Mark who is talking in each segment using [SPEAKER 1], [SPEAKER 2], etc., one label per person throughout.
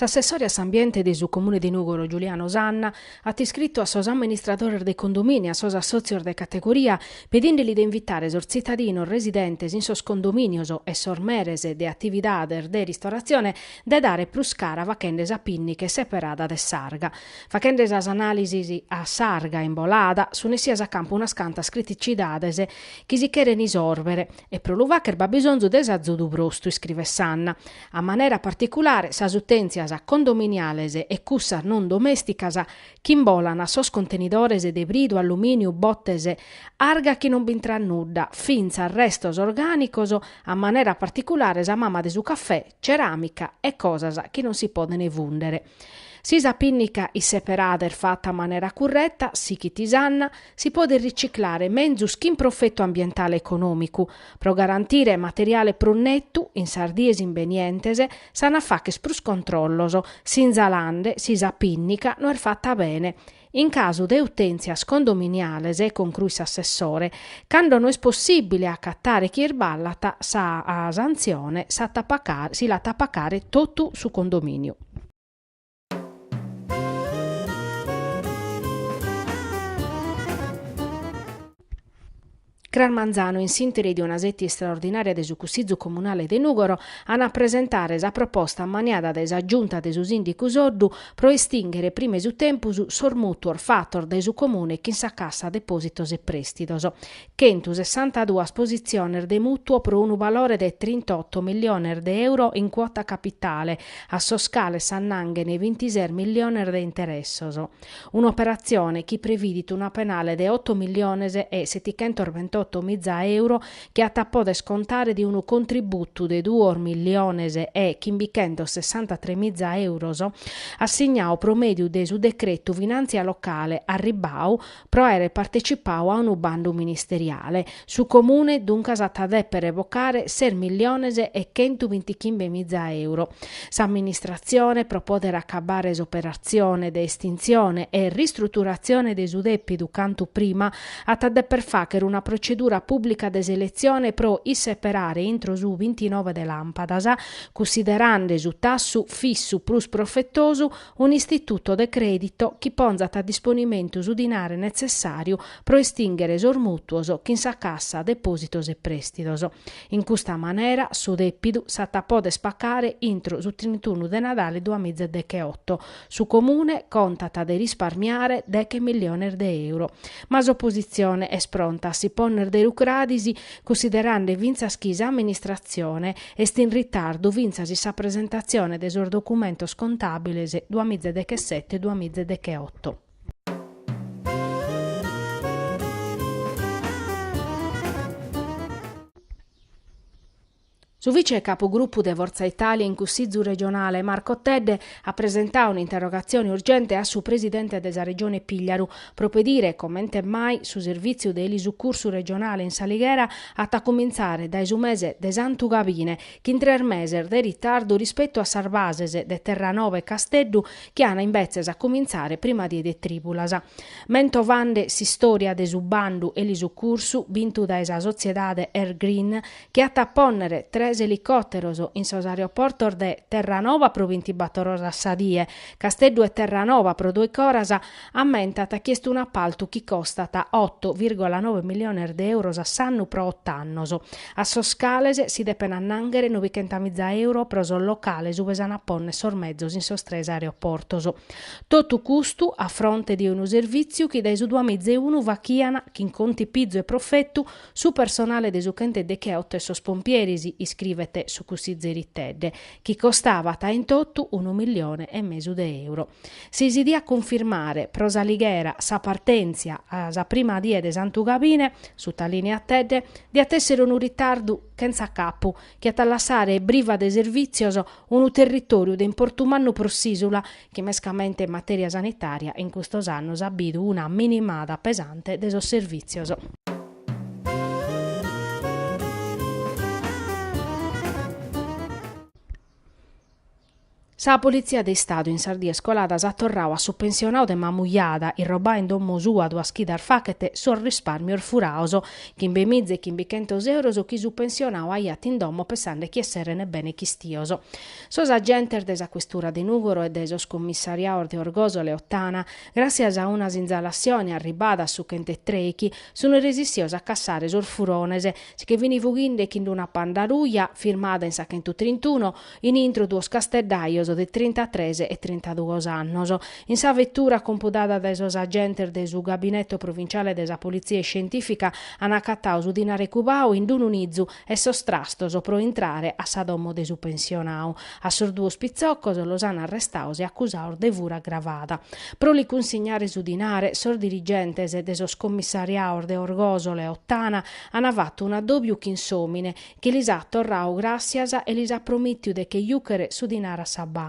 [SPEAKER 1] S'assessore ambiente di su comune di Nugoro Giuliano Sanna ha iscritto a sos amministradores dei condomini, a sos associos de categoria, pedindoli di invitare sos cittadinos residentes in sos condominios e sormeres de attividades de ristorazione de dare plus cara vacendes a pinniche separada de sarga. Facendes as analisi a sarga in bolada, sunessias a campo una scantas criticidades chi si cheren isorbere e pro luvacher ba bisonzu desazzudu brostu, scrive Sanna. A manera particolare sas utenzias a condominiales e cussas non domesticas chi imbolan a sos contenidores de bridu, alluminiu, bottes, arga chi non bintra nudda, finza restos organicos, a manera particolare sa mamma de su caffè, ceramica e cosas chi non si poden evundere. Si sa pinnica is separader fatta a manera corretta, si chi tisanna, si può riciclare menzus chi in profitto ambientale economico, pro garantire materiale prunettu, in sardies invenientese, sana faches prus controlloso, sinza lande, si sa pinnica, no è fatta bene. In caso de utenzias condominiales, conclui s'assessore, quando non è possibile accattare chi erballata, sa a sanzione si la tappacare tutto su condominio. Gran Manzano, in sintesi di una setti straordinaria de su Cussizzu Comunale de Nugoro, hanno presentare sa proposta maniada de sa giunta de su sindicus oddu pro estingere prime su tempus sormutuor fator de su comune chi in sa cassa depositos e prestitos. 162 posizioni de mutuo pro un valore de 38 milioni de euro in quota capitale, a soscale s'annanghe nei 26 milioni de interessos. Un'operazione chi previdit una penale de 8 milioni e 728 mila euro che attappò de scontare di un contributo de 2 milioni e chimbichendo 63 mila euro assegnao promedio de su decreto finanzia locale a Ribau pro ere partecipau a un bando ministeriale. Su comune dunque satta per evocare 6 milioni e 125 mila euro. S'amministrazione pro poter accabare s'operazione de estinzione e ristrutturazione de su deppidu cantu prima atta per facere una procedura pubblica de selezione pro isseperare intro su 29 de lampadas, considerando su tassu fissu plus profettosu un istituto de credito chi ponzat a disponimento su dinare necessario pro estingere sormutuos chi in sa cassa depositos e prestitos. In questa maniera su deppidu s'atta pode spaccare intro su 31 de Natale 2018. Su comune contata de risparmiare 10 milioni de euro. Ma s'opposizione è pronta si ponner de lucradisi considerando vinza schisa amministrazione e sti in ritardo vinza si sa presentazione de sor documentos contabiles 2017-2018. Su vice capogruppo de Forza Italia in Cussizzu regionale Marco Tedde ha presentato un'interrogazione urgente a su presidente della regione Pigliaru pro pedire commente mai su servizio dell'Isucursu regionale in Salighera a cominciare dai su mese de Santu Gavine che in 3 mesi de ritardo rispetto a Sarvases de Terranova e Casteddu che hanno invece a cominciare prima di de Tribulasa. Mento vande si storia de su bandu e l'Isucursu vinto da esa sociedade Air Green che ha ponnere 3 elicotteros in sos aeroportos de Terranova pro 20 battorosa sadie, Casteddu e Terranova pro 2 coras ammentat ha chiesto un appalto chi costata 8,9 milioni de euro a s'annu pro 8 annos. A soscales si depen annanghere 900.000 euro pro sos locales uve s'an apponne sormezzos in sos 3 aeroportos. Totu custu a fronte di un servizio chi dai su 2001 vachiana chi in conti pizzo e profettu su personale de su chente de che 8 e sos pompierisi iscrivete su Cussizzeritedde, chi costava ta in tottu 1 milione e mezzo de euro. Si dia a confermare pro Salighera sa partenza a sa prima die de Santu Gavine su ta linea Tedde di attessere un ritardo senza capo che a tallassare briva de servizios un territorio de importumannu prossisula che mescamente in materia sanitaria in questo anno abidu una minimada pesante de sos servizios. Sa polizia di Stato in Sardia scolata s'ha torrau a su pensionau de mamuiada e roba in domo sua a schidar facete sul risparmio furaoso, chi in bemizze e chi in €100 chi su pensionau aiat in domo pensando chi essere bene chi stioso. Sos agenter desa questura di Nugoro e desos commissariato de Orgosole Ottana, grazie a una inzalazione arribata su Chente Trechi, sono resistiosi a cassare sul furonese, che vini fughinde chi in una pandaruia firmata in Sachentu 31 in intro duos casteddaios de 33 e 32 annos. In sa vettura computata dai sos agenti del su gabinetto provinciale della polizia scientifica han accattau su dinare cubau in dununizzu e sostrastoso pro entrare a sa domo de su pensionau. A sos duos pizzoccos los han arrestaus e accusaus de vura aggravata. Pro li consignare su dinare, sos dirigentes de sos commissariaos de Orgosole e Ottana han fatto un addobiu chinsomine che lis ha torrau grazias e lis ha promittiu de che iuchere su dinare a sa banca.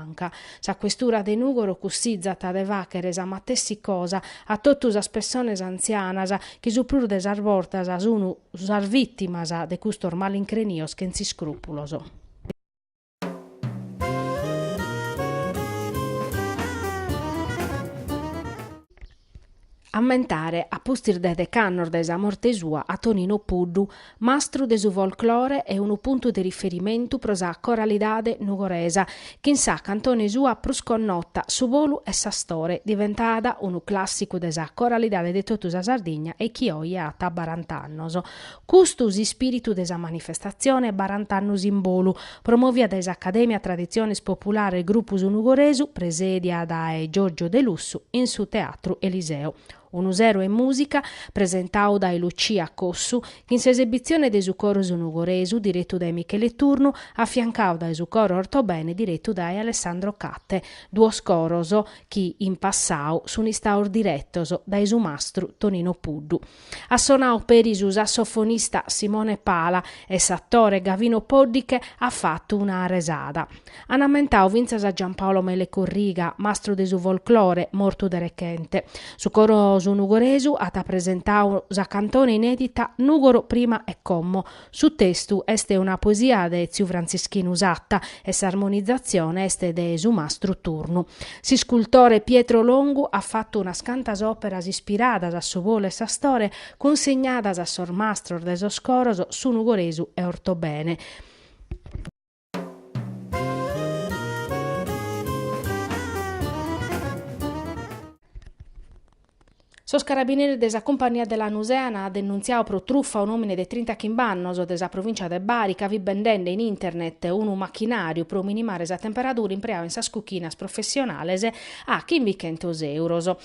[SPEAKER 1] Sa questura de Nugoro cussizzata de vacheres a matessi cosa a totus as persones anzianas che su plur des arbortas sunu sar vittimas de custor malincrenios chenzi scrupuloso. Ammentare a pustir de decannor desa morte sua a Tonino Puddu, mastru de su folclore e un punto di riferimento pro sa coralidade nugoresa, che in sa cantone sua prus connota su volu e sa storia, diventata un classico de sa coralidade de totu sa Sardigna e chi oggi ha 40 annos. Custus spiritu de sa manifestazione 40 annos in volu, promovia de sa Accademia Tradiziones Popolare Gruppus Nugoresu, presedia da Giorgio De Lussu in su Teatro Eliseo. Un usero e musica presentau da Lucia Cossu, che in s'esibizione de su coro nugoresu diretto da Michele Turnu, affiancau da su coro ortobene diretto da Alessandro Catte, duos coroso chi in passau sunistaur direttoso da su mastru Tonino Puddu. Assonau per su sassofonista Simone Pala e s'attore Gavino Poddiche ha fatto una resada. Anamentau vinzas a Giampaolo Mele Corriga, mastro de su folklore, morto de recente. Su coro su nugoresu at presentau sa cantone inedita Nugoro prima e commo. Su testu este una poesia de Ziu Franzischinu Satta e s'armonizzazione este de su mastru Turnu. Si scultore Pietro Longu ha fatto una scantas operas ispiradas a su volo e sa storia consegnadas a sor mastro de sos coros su nugoresu e ortobene. Sos carabinieri desa compagnia della Nuseana ha denunziato pro truffa un uomine de 30 chimbannos desa provincia de Bari che vi vendende in internet un macchinario pro minimare sa temperatura impreau in sas cucchinas professionales a €100.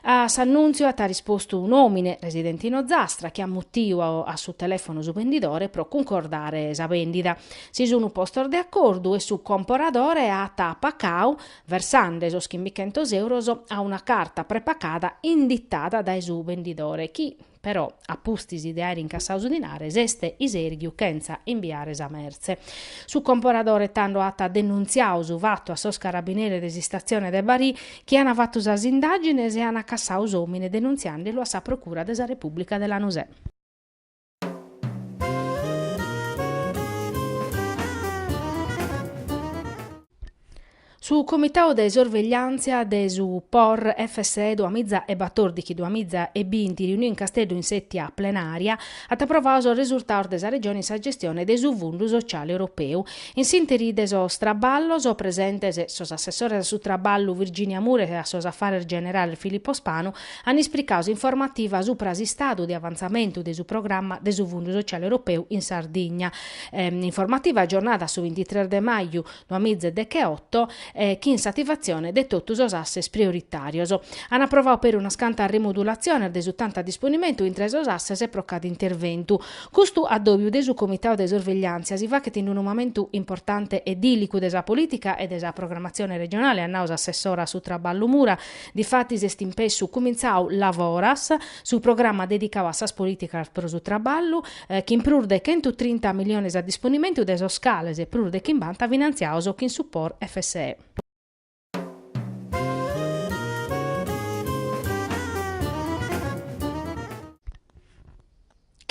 [SPEAKER 1] A s'annunzio ha risposto un uomine residente in Ozastra che ha muttiu a su telefono su venditore pro concordare sa vendita. Si sono posto de accordo e su comparadore ha tappacau versando sos €100 a una carta prepacata indittata da su venditore, chi però a pustisi de aere incassau su dinare este iserghiu chenza inviare sa merze. Su comparadore tando atta denunziau su fatto a sos carabinieri de stazione de Bari che hanno fatto sas indagines e hanno accassau s'omine denunziandolo a sa procura de sa Repubblica della Nusè. Su comitato de sorveglianza de su POR FSE Duamizza e Batordichi Duamizza e Binti riunì in Castello in settia plenaria at approvato il risultato della regione in sa gestione de su Fondo Sociale Europeo. In sintesi de sos traballos presentes sos assessores su traballo Virginia Mure e a sos affari generale Filippo Spanu hanno esplicato informativa su prasi stato di avanzamento de su programma de su Fondo Sociale Europeo in Sardegna. Informativa giornata su 23 de maio 2018 che in satisfazione de totus os asses prioritarios. Hanno approvato per una scanta rimodulazione de su tanta disponimento in tre os asses e pro cada intervento. Custu addobiu de su comitato de sorveglianza si fa che in un momento importante e idillico de sa politica e de sa programmazione regionale a naus assessora su traballo mura, difatti se stimpessu cominciau lavoras su programma dedicato a sas politicas pro su traballo che in prur de 130 milioni a disponimento de sos scales e prur de che in banta finanziaus che in support FSE.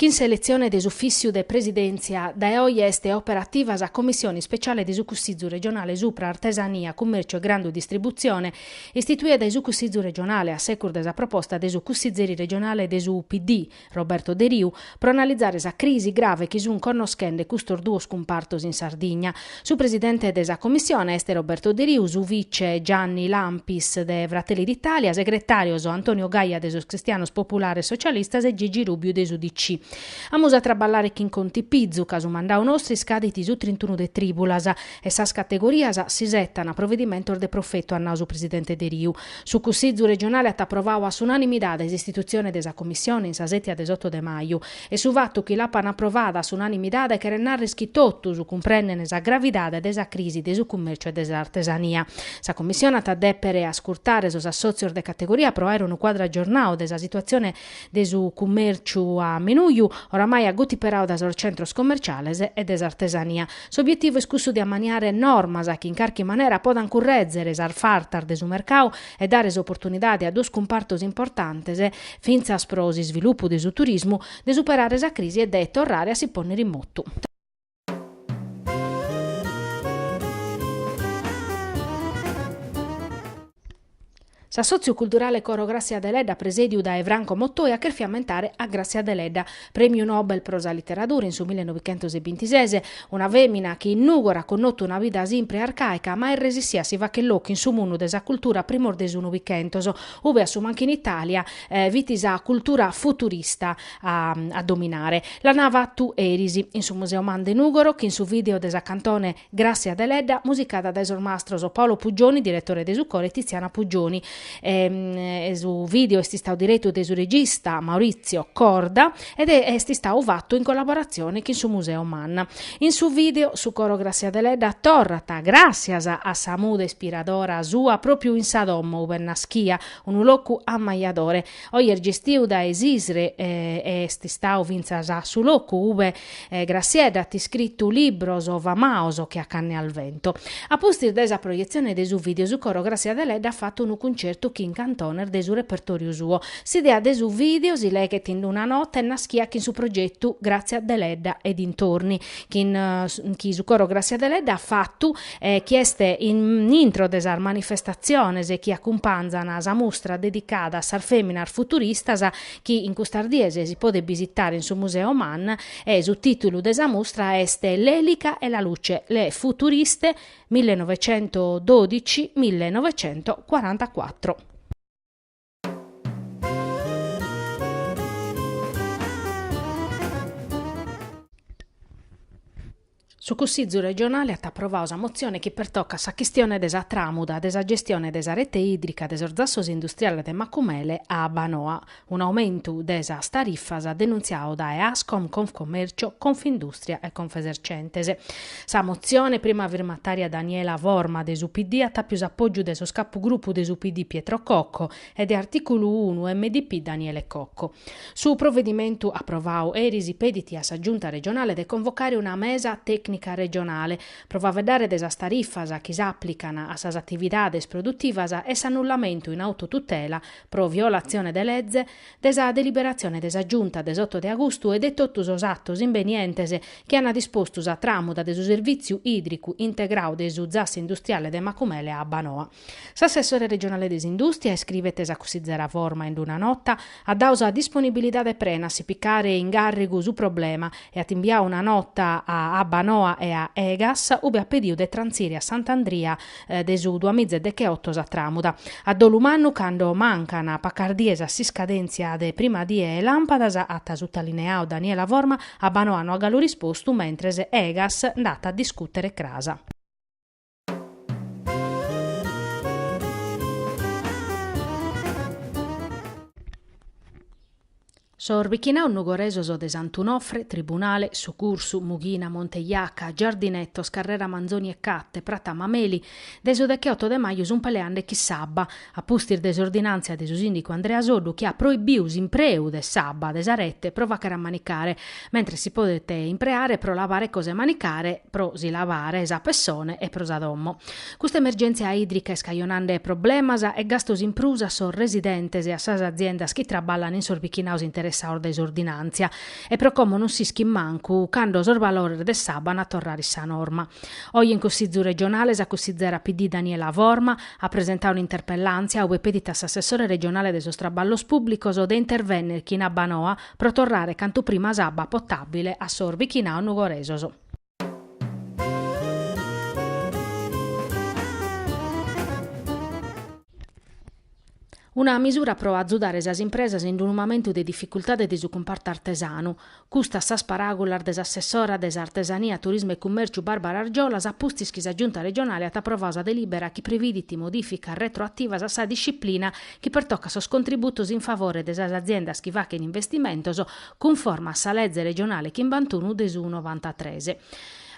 [SPEAKER 1] Chi in selezione des ufficio de presidenza da oggi este operativa a commissione speciale di Sucussizzu regionale supra artesania, commercio e grande distribuzione, istituita da Sucussizzu regionale a secur desa proposta de Sucussizzeri regionale de PD, Roberto De Riu, pro analizzare esa crisi grave che sun connoschende custor duo scompartos in Sardegna. Su presidente desa commissione este Roberto De Riu, su vice Gianni Lampis de Fratelli d'Italia, segretario Antonio Gaia de Sos Cristianos Popolare Socialistas e Gigi Rubiu de UDC. Amusa traballare chi in conti pizzu, caso mandau nostri scaditi su 31 de tribulas, e sas categorias si settano a provvedimento de profetto a naso presidente De Riu. Su Cussizzu regionale at approvau a unanimità istituzione desa commissione in sasetti des 8 de maio, e su vatto chi l'appan approvata a unanimità che renare schitottu su comprendene sa gravidade desa crisi de su commercio e desa artesania. Sa commissione at addepere a scurtare sos assozios de categoria pro aere un quadro aggiornao desa situazione de su commercio a Menuiu, oramai aguti perao da sos centros commerciales e des artesania. S'obiettivo è scussu di ammaniare normas a chi in carchi manera podan currezzere sar fartar de su mercau e dare opportunità a dos compartos importantes finza sprosi sviluppo de su turismo de superare sa crisi e de torrare a si ponere in motu. Sa socioculturale coro Grazia Deledda presediu da Evranco Mottoia che fiammentare a Grazia Deledda, premio Nobel prosa letteratura in su 1926, una femina che in Nugora connotto una vita sempre arcaica, ma irresistia si va che locchi in su mundu desa cultura primor desu novicentoso, ove assuma anche in Italia vitisa cultura futurista a dominare. La nava tu erisi in su Museo Man de Nugoro, che in su video desa cantone Grazia Deledda, musicata da esormastroso Paolo Puggioni, direttore de su core, e Tiziana Puggioni. Su video esti stato diretto da su regista Maurizio Corda ed esti stato fatto in collaborazione con su Museo Man. In su video su coro Grazia Deledda torrata gracias a Samuda ispiradora sua proprio in Sadommo uber naschia un locu ammaiadore oier gestiu da esisre esti stato vinza su locu ube Grazieda ti scritto libros o vamaoso che accanne al vento. A postir desa proiezione de su video su coro Grazia Deledda ha fatto un concerto che in cantoner de su repertorio suo. Si idea de su video si leghet in una notte e naschia che in su progetto Grazia Deledda e dintorni chi su coro Grazia Deledda ha fatto chi este in intro desa manifestazione e chi accumpanzana sa mostra dedicata a sar feminar futuristas chi in custardiese si può visitare in su Museo Man e su titolo desa mostra este L'Elica e la luce, le futuriste 1912-1944. Su Cussizzu regionale ha approvato una mozione che pertocca sa questione desa tramuda, desa gestione desa rete idrica des orzassos industriale de Macumele a Banoa, un aumento desa tariffas denunziato da EASCOM, Confcommercio, Confindustria e Confesercentese. Sa mozione, prima firmataria Daniela Vorma de UPD, ha più appoggio de so capogruppo de UPD Pietro Cocco e de articolo 1 MDP Daniele Cocco. Su provvedimento approvato erisi pediti a sa giunta regionale de convocare una mesa tecnica regionale, prova a vedere desa tariffas a chi s'applicano a sas attividades produttivas e s'annullamento in autotutela pro violazione de legge desa deliberazione desa giunta des 8 de agosto e de totus os attos invenientes che hanno disposto a tramuda de su servizio idrico integrau de su zas industriale de Macumele a Banoa. S'assessore regionale des industria scrivete a Cussizzera Vorma in una nota a dausa disponibilità de prena si piccare in garrigu su problema e a timbia una nota a Banoa e a Egas ube a pediu de transiri a Sant'Andria de su 2018 a tramuda. A dolumannu quando mancana pacardiesa si scadenzia de prima die e lampadas atta sottolineau Daniela Vorma a Banoano a gallo rispostu mentre Egas andata a discutere crasa. Sorbichinau Nugoresoso de Sant'Unofre, Tribunale, Sucursu, Mughina, Monteiaca, Giardinetto, Scarrera Manzoni e Catte, Prata Mameli, deso de che 8 de maio un peleande chi sabba, a pustir desordinanzia de su sindico Andrea Soddu che ha proibius impreu de sabba, de sarette, pro vacare a manicare, mentre si potete impreare pro lavare cose manicare, pro si lavare esa pessone e pro sa dommo. Questa emergenza idrica e scaionande problemas e gastos in prusa so residentes e a sas aziendas chi traballan in Sorbichinau interessati sa de esordinanzia e pro come non si schimmancu quando sor valore de saban a torrare sa norma. Oggi in Consiglio regionale sa Consigliera PD Daniela Vorma ha presentato un'interpellanza a pedita assessore regionale de sostraballos pubblicos o de intervenne chi in Abbanoa pro torrare cantu prima sabba potabile a sorvi chi na nugoresoso. Una misura pro azzudare esas impresas in un momento di difficoltà de su comparto artesano. Custa sas paragolar des assessora des artesania, turismo e commercio Barbara Argiolas appustis chi sa giunta regionale at approvosa delibera chi previditi modifica retroattiva sa disciplina chi pertocca sos contributos in favore des aziendas chi va che in investimentos conforma a sa legge regionale chi in 21 des 93.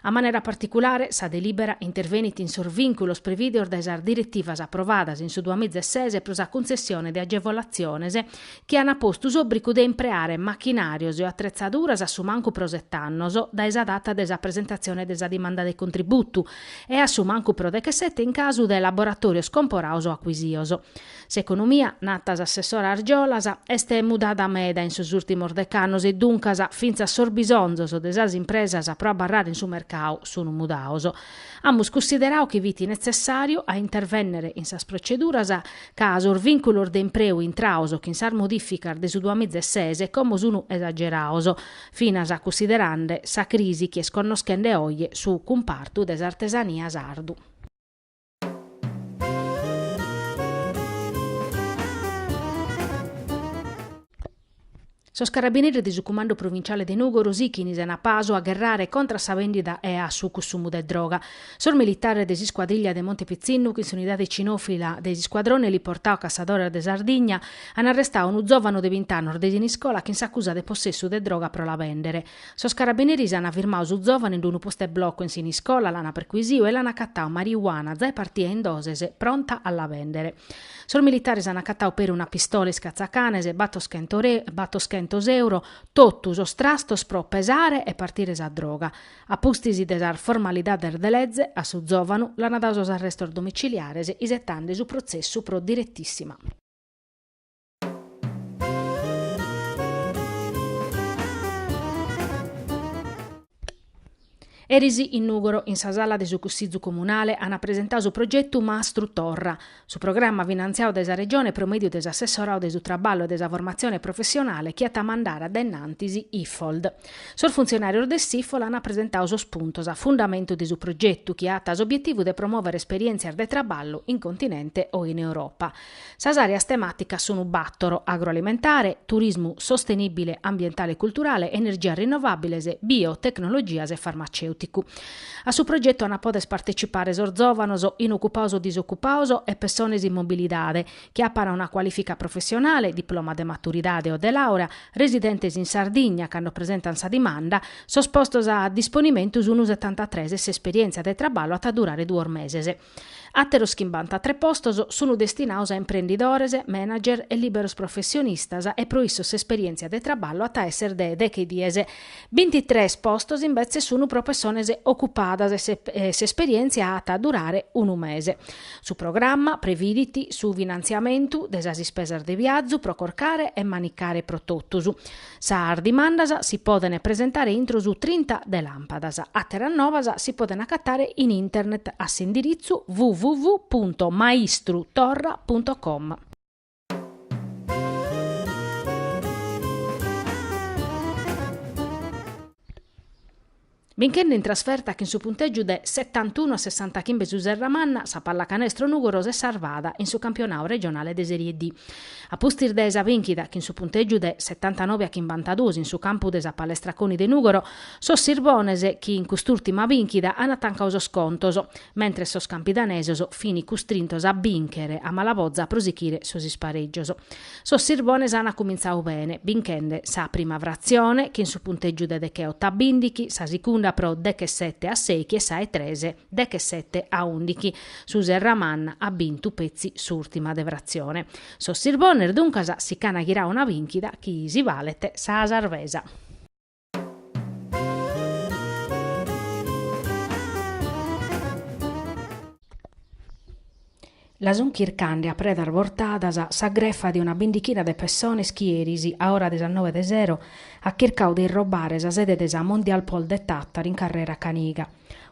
[SPEAKER 1] A maniera particolare, sa delibera intervenit in sorvinculos prevideor da esar direttivas approvadas in su 2016 pro sa concessione de agevolazione che hanno posto s'obbligo de impreare macchinarios e attrezzaduras a su mancu prosettannos da esa data desa presentazione desa dimanda de contributu e a su mancu pro de che sette in caso de laboratorio scomporaus o acquisioso. S'economia, natas assessora Argiolas, este mudada meda in sus ultimos decannos e duncas finza sorbisonzos de esas impresas pro abbarrare in su mercato sono mudaoso. Amus considerau che viti necessario a intervennere in sas proceduras caso or vinculor de impreu intrauso che in sar modificar de su 2016 como sunu esageraoso, finas a considerande sa crisi che sconnoschende oie su comparto des artesania sardu. Sos carabinieri di su comando provinciale di Nuoro Sichinis a Paso a gherrare contra sa vendita e a su consumo de droga. Sor militare desi squadriglia de Monte Pizzinnu, che in unidade cinofila desi squadrone li portao Cassadore de Sardegna, hanno arrestato un giovane de 20 anni ordesi in scuola che s'accusa de possesso de droga pro la vendere. Sos carabinieri hanno firmato su giovane in un posto blocco in scuola, l'hanno perquisito e l'hanno accattato marijuana, zai partia in doses, pronta alla vendere. Sor militari hanno accattato per una pistola scazzacanese, batto €100, tottus ostrastos pro pesare e partire sa droga. A pustisi desar formalidad de legge, a su giovanu l'hanno dato arresto domiciliares isettande su processo pro direttissima. Erisi in Nuoro, in sa sala de su Consiglio comunale, hanno presentato su progetto Mastru Torra, su programma finanziato desa regione promedio des assessorao de su traballo e desa formazione professionale che ha mandare ad ennantisi IFOLD. Sul funzionario del SIFOL hanno presentato su spuntos a fondamento de su progetto che ha as obiettivo de promuovere esperienze de traballo in continente o in Europa. Sas areas tematicas sono battoro, agroalimentare, turismo sostenibile, ambientale e culturale, energia rinnovabile, biotecnologia e farmaceutico. A su progetto hanno podes partecipare giovanos, inoccupauso, disoccupauso e persone in mobilidade, che appara una qualifica professionale, diploma de maturidade o de laurea, residentes in Sardegna che hanno presentato sa dimanda, sospostos a disponimento su 73 se esperienza de traballo a durare 2 mesi. Attero schimbanta 3 postos sono destinati a imprenditores, manager e liberos professionistas e pro issos esperienza de traballo a esser de che diese 23 postos invece sono pro persone occupadas e se esperienza a durare 1 mese. Su programma previditi su finanziamento desas spesas de viaggio pro corcare e manicare pro tottusu. Sa dimandas si poden presentare intro su 30 de lampadas. Attera novas si poden accattare in internet a s'indirizzo www.maistrutorra.com. Benché in trasferta che in su punteggio de 71-65 su Serramanna, sa pallacanestro Nuoro e Sarvada in su campionato regionale de Serie D. A pustir de esa vinchida che in su punteggio de 79-52 in su campo de sa palestraconi de Nuoro, sos Sirbonese che in quest'ultima vinchida hanno tancato scontos, mentre sos campidanesos fini costrintos a vincere a Malavozza a prosichire sos spareggios. Sos Sirbonese hanno cominciato bene, vinchende sa prima frazione che in su punteggio de che 8 bindichi, sa seconda pro de che 7 a 6 che sa e 13 de che 7 a 11 su Serramanna ha vinto pezzi s'ultima devrazione. So Sirboner dunque si canaghirà una vinchida chi si valete sa Sarvesa. La son chircande a predar vortadas s'aggreffa di una bindichina de persone schierisi a ora 19:00 a chircau de irrobare sa sede de sa Mondial Pol de Tattari in carrera Caniga.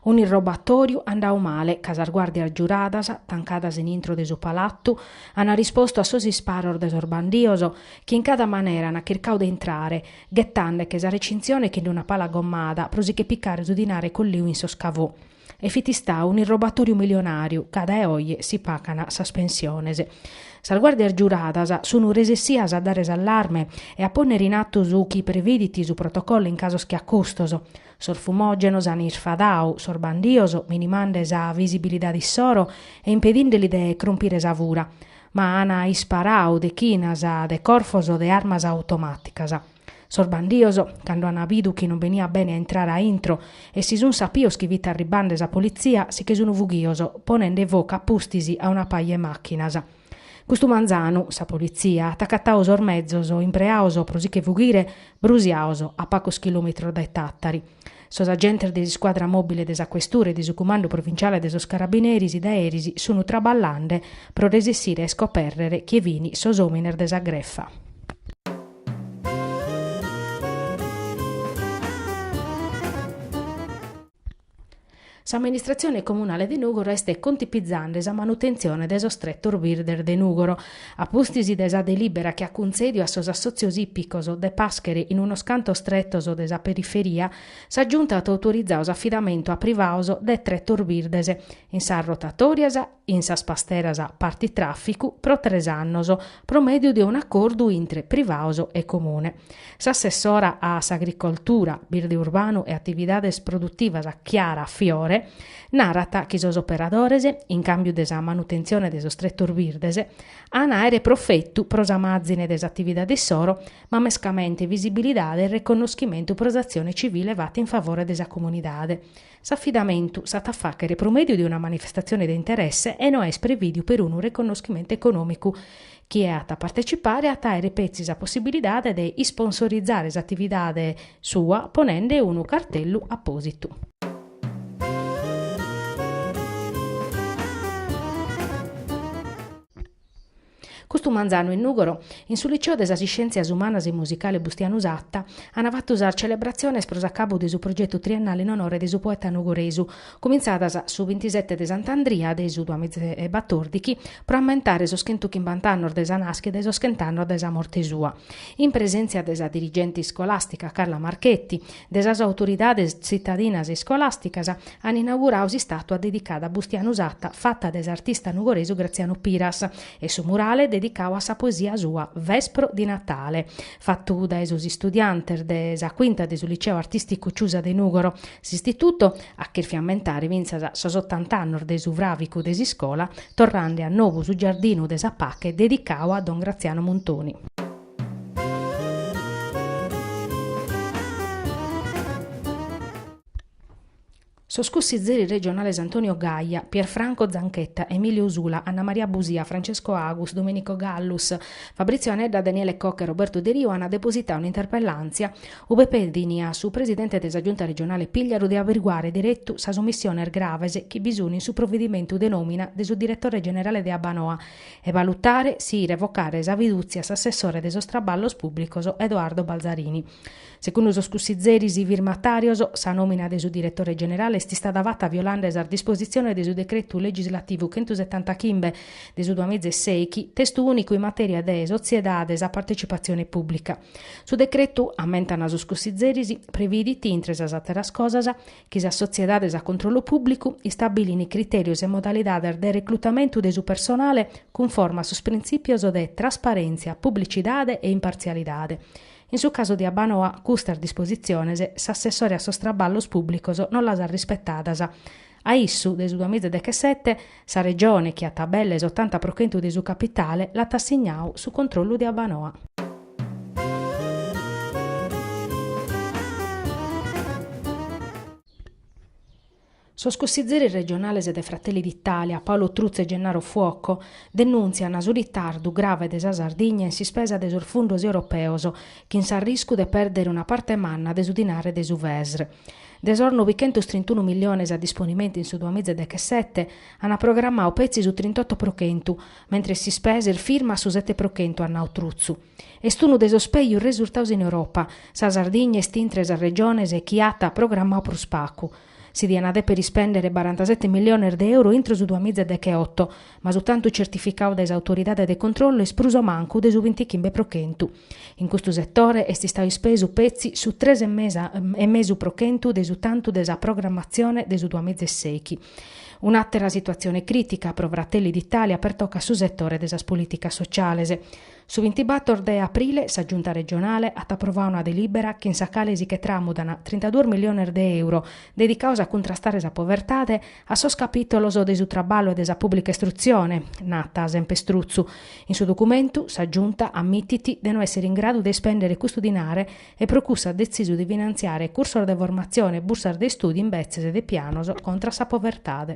[SPEAKER 1] Un irrobatoriu andau male, ca sas guardias giuradas, tancadas in intro de su palattu, han risposto a sos isparos de sos bandioso, chi in cada manera han chircau de entrare, ghettande che sa recinzione che in una pala gommada, prosi che piccare su dinare colliu in sos cavò. E fitistà un irrobatoriu milionariu, cada e oie si pacana sas pensionese. Sas guardias giuradas sono resessias a dare allarme e a ponere in atto su chi previditi su protocollo in caso che accustoso. Sor fumogenos han isfadau, sor bandioso, minimande sa visibilidade soro e impedindeli de crumpire sa vura. Ma han isparau de chinas, de corfos de armas automaticas. Sor bandioso, quando han vidu chi non venia bene a entrare a intro e si sun sapios chi vita arribande sa polizia, si che sono vughioso, ponende voca pustisi a una paie macchinas. Custu manzanu, sa polizia, attaccattaoso ormezzoso, impreaoso, prosi che vughire, brusiaoso, a pacos chilometro dai Tattari. Sos agentes de squadra mobile de sa questura e de su comando provinciale de sos carabineris da erisi sono traballande pro resessire e scoperrere chi vini sos ominer de sa greffa. S'amministrazione comunale di Nugoro est contipizzando sa manutenzione de so stretto urbirder de Nugoro, appustisi de sa delibera che acconcedio a sos assozios ippicos de paschere in uno scanto strettoso de sa periferia, s'ha giunta ad autorizzare affidamento a privaoso de 3 urbirdes, in sa rotatorias, in sa pasteras parti trafficu, pro 3 annos, pro medio di un accordo intre privaoso e comune. S'assessora a s'agricoltura, birde urbano e attividades produttivas a Chiara Fiore, narrata che sos operadores, in cambio de sa manutenzione de so stretto urbirdes, han aere profettu pro sa mazzine des attividades soro, ma mescamente visibilidade e riconoscimento pro azione civile fatta in favore de sa comunidade. S'affidamento s'ha facchere pro medio di una manifestazione di interesse e no è previdio per un riconoscimento economico. Chi è a partecipare a taere pezzi sa possibilità di sponsorizzare l'attività sua ponendo un cartello apposito. Custu manzanu in Nugoro, in su liceo de scienzias umanas e musicale Bustiano Usatta, hanno fatto usare celebrazione a cabo de su progetto triennale in onore de su poeta nugoresu, cominciata su 27 de Sant'Andria de su 2014, pro ammentare so schentuchimbantannor de sa nasche e de so schentannor de sa morte sua. In presenza de sa dirigente scolastica Carla Marchetti, de sa autoridades cittadinas e scolasticas, hanno inaugurato si statua dedicata a Bustiano Usatta, fatta des artista nugoresu Graziano Piras, e su murale dedicau a sa poesia sua Vespro di Natale, fatto da esos studiantes de sa quinta de su liceo artistico Ciusa de Nugoro. S'istituto a che fiammentare vinza sos 80 anni de su vravicu de si scola, torrande a novo su giardino de sa Pacche dedicau a Don Graziano Montoni. Soscussizzeri regionales Antonio Gaia, Pierfranco Zanchetta, Emilio Usula, Anna Maria Busia, Francesco Agus, Domenico Gallus, Fabrizio Anedda, Daniele Cocca e Roberto De Rio hanno depositato un'interpellanza ube pedini a su presidente della giunta regionale Pigliaru di averiguare diretto sa sommissione gravese che bisogna in su provvedimento de nomina del suo direttore generale de Abanoa e valutare si revocare sa viduzia s'assessore de sostraballos pubblicos Edoardo Balzarini. Secondo los scussizzeri si firmatarios, sa nomina del suo direttore generale sti stata fatta violando a disposizione del suo decreto legislativo 175 del suo 2006, testo unico in materia de sociedades a partecipazione pubblica. Su decreto ammentano a scussizzeri previditi intre sas atteras cosas che sa sociedades a controllo pubblico stabilino i criterios e modalidades de reclutamento de su personale conforme a sus principios de trasparenza, pubblicitade e imparzialidade. In su caso di Abanoa, custa disposizione, s'assessore a sostraballos pubblicos non las ha rispettadas. A issu, del 2017, sa regione che a tabelle 80% di su capitale l'ha assegnau su controllo di Abanoa. Soscussizzeri regionales de Fratelli d'Italia, Paolo Truzzo e Gennaro Fuoco, denunziano su ritardo grave desa Sardigna in si spesa de sus fundos europeos, che in sa risco de perdere una parte manna de su dinare de su VESR. Desorno 931 milioni a disponimenti in su 2017 hanno programmato pezzi su 38%, mentre si spese il firma su 7% a Nautruzzu. E stuno dei sospeiu risultati in Europa, sa Sardegna estintre sa regione e chiata programmato pro spacco. Si diana per rispendere 47 milioni di euro entro su 2018, ma soltanto certificato dalle autorità di controllo e spruso manco de su 25%. In questo settore è stato speso pezzi su 3,5% de su tanto della programmazione de su 2016. Un'altra situazione critica pro Fratelli d'Italia per tocca su settore della politica sociale. Su 24 di aprile, sa giunta regionale ha approvato una delibera che in sa calesi che tramutano 32 milioni di euro dedicati a contrastare la povertà a sos capitolo de su traballo e della pubblica istruzione, nata a Sempestruzzu. In suo documento, sa giunta ammittiti di non essere in grado di spendere questo dinare e procussa ha deciso di finanziare corso di formazione e bursar dei studi in bezzese de pianos contro sa povertà.